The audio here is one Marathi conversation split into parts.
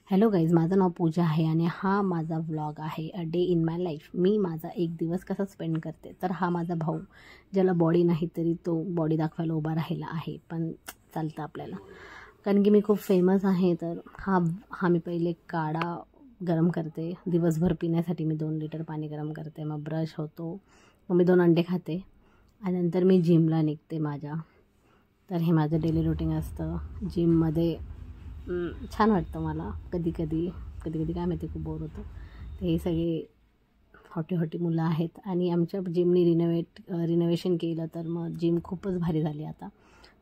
हॅलो गाईज, माझं नाव पूजा आहे आणि हा माझा व्लॉग आहे a day in my life. मी माझा एक दिवस कसा स्पेंड करते. तर हा माझा भाऊ, ज्याला बॉडी नाही तरी तो बॉडी दाखवायला उभा राहिला आहे, पण चालतं आपल्याला, कारण की मी खूप फेमस आहे. तर हा मी पहिले काढा गरम करते दिवसभर पिण्यासाठी. मी 2 लिटर पाणी गरम करते, मग ब्रश होतो, मग मी 2 अंडे खाते आणि नंतर मी जिमला निघते माझ्या. तर हे माझं डेली रुटीन असतं. जिममध्ये छान वाटतं मला. कधी कधी काय माहिती खूप बोर होतं. ते हे सगळे हॉटी मुलं आहेत आणि आमच्या जिमनी रिनोव्हेशन केलं, तर मग जिम खूपच भारी झाली आता.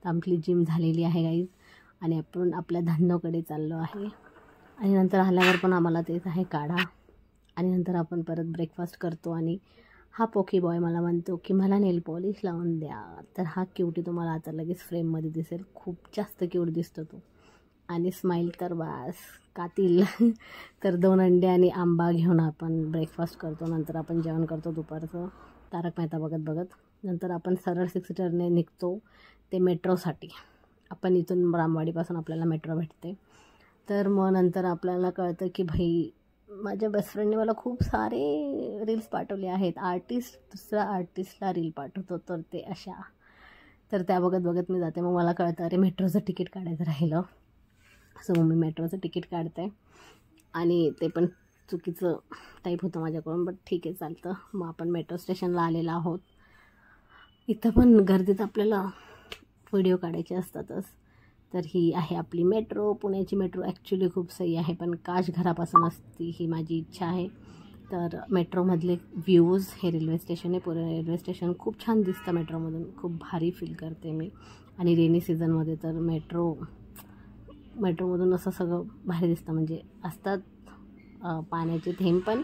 तर आपली जिम झालेली आहे गाईज आणि आपण आपल्या धंद्याकडे चाललो आहे. आणि नंतर आल्यावर पण आम्हाला तेच आहे काढा, आणि नंतर आपण परत ब्रेकफास्ट करतो. आणि हा पोकी बॉय मला म्हणतो की मला नेल पॉलिश लावून द्या. तर हा क्यूटी तुम्हाला आता लगेच फ्रेममध्ये दिसेल. खूप जास्त क्यूट दिसतो तो. आणि स्माईल तर बास कातील. तर 2 अंडे आणि आंबा घेऊन आपण ब्रेकफास्ट करतो. नंतर आपण जेवण करतो दुपारचं तारक मेहता बघत. नंतर आपण सरळ 6 सीटरने निघतो ते मेट्रोसाठी. आपण इथून रामवाडीपासून आपल्याला मेट्रो भेटते. तर मग नंतर आपल्याला कळतं की भाई, माझ्या बेस्ट फ्रेंडने मला खूप सारे रील्स पाठवले आहेत. दुसरा आर्टिस्टला रील पाठवतो, तर ते अशा. तर त्या बघत मी जाते. मग मला कळतं अरे मेट्रोचं तिकीट काढायचं राहिलं. सो मग मी मेट्रोचं तिकीट काढते आणि ते पण चुकीचं टाईप होतं माझ्याकडून, बट ठीक आहे, चालतं. मग आपण मेट्रो स्टेशनला आलेलो आहोत. इथं पण गर्दीत आपल्याला व्हिडिओ काढायचे असतातच. तर ही आहे आपली मेट्रो. पुण्याची मेट्रो ॲक्च्युली खूप सही आहे, पण काश घरापासून असती ही माझी इच्छा आहे. तर मेट्रोमधले व्ह्यूज, हे रेल्वे स्टेशन आहे, पुणे रेल्वे स्टेशन खूप छान दिसतं मेट्रोमधून. खूप भारी फील करते मी. आणि रेनी सीझनमध्ये तर मेट्रोमधून असं सगळं भारी दिसतं. म्हणजे असतात पाण्याचे थेंब, पण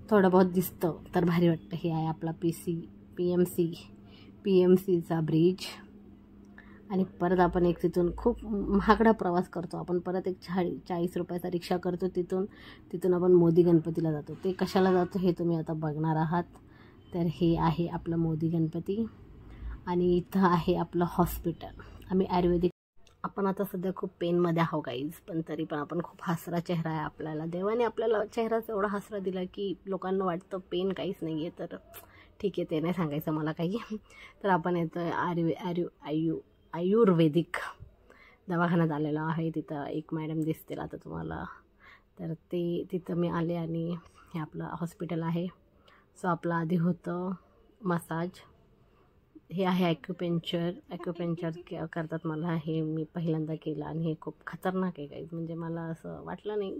थोडं बहुत दिसतं, तर भारी वाटतं. हे आहे आपला पी एम सीचा ब्रिज. आणि परत आपण एक तिथून खूप महागडा प्रवास करतो. आपण परत एक 40 रुपयाचा रिक्षा करतो. तिथून आपण मोदी गणपतीला जातो. ते कशाला जातो हे तुम्ही आता बघणार आहात. तर हे आहे आपलं मोदी गणपती आणि इथं आहे आपलं हॉस्पिटल. आम्ही आयुर्वेदिक. आपण आता सध्या खूप पेनमध्ये आहो गाईज, पण तरी पण आपण खूप हसरा चेहरा आहे आपल्याला. देवाने आपल्याला चेहराच एवढा हसरा दिला की लोकांना वाटतं पेन काहीच नाही आहे. तर ठीक आहे, ते नाही सांगायचं मला काही. तर आपण येतं आयुर्वेदिक दवाखान्यात आलेला आहे. तिथं एक मॅडम दिसतील आता तुम्हाला. तर तिथं मी आले आणि हे आपलं हॉस्पिटल आहे. सो आपलं आधी होतं मसाज. हे आहे ॲक्युपेंचर करतात मला. हे मी पहिल्यांदा केलं आणि हे खूप खतरनाक आहे गाईज. म्हणजे मला असं वाटलं नाही,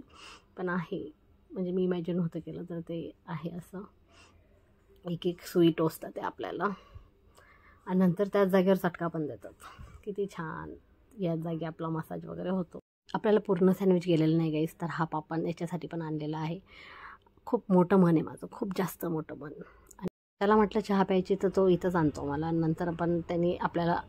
पण आहे. म्हणजे मी इमॅजिन होतं केलं, तर ते आहे असं. एक सुई टोचतात ते आपल्याला आणि नंतर त्याच जागेवर चटका पण देतात. किती छान. या जागी आपला मसाज वगैरे होतो. आपल्याला पूर्ण सँडविच गेलेलं नाही गाईज. तर हा पापन याच्यासाठी पण आणलेला आहे. खूप मोठं मन आहे माझं, खूप जास्त मोठं मन. आणि त्याला म्हटलं चहा प्यायची, तर तो इथंच आणतो मला. नंतर पण त्यांनी आपल्याला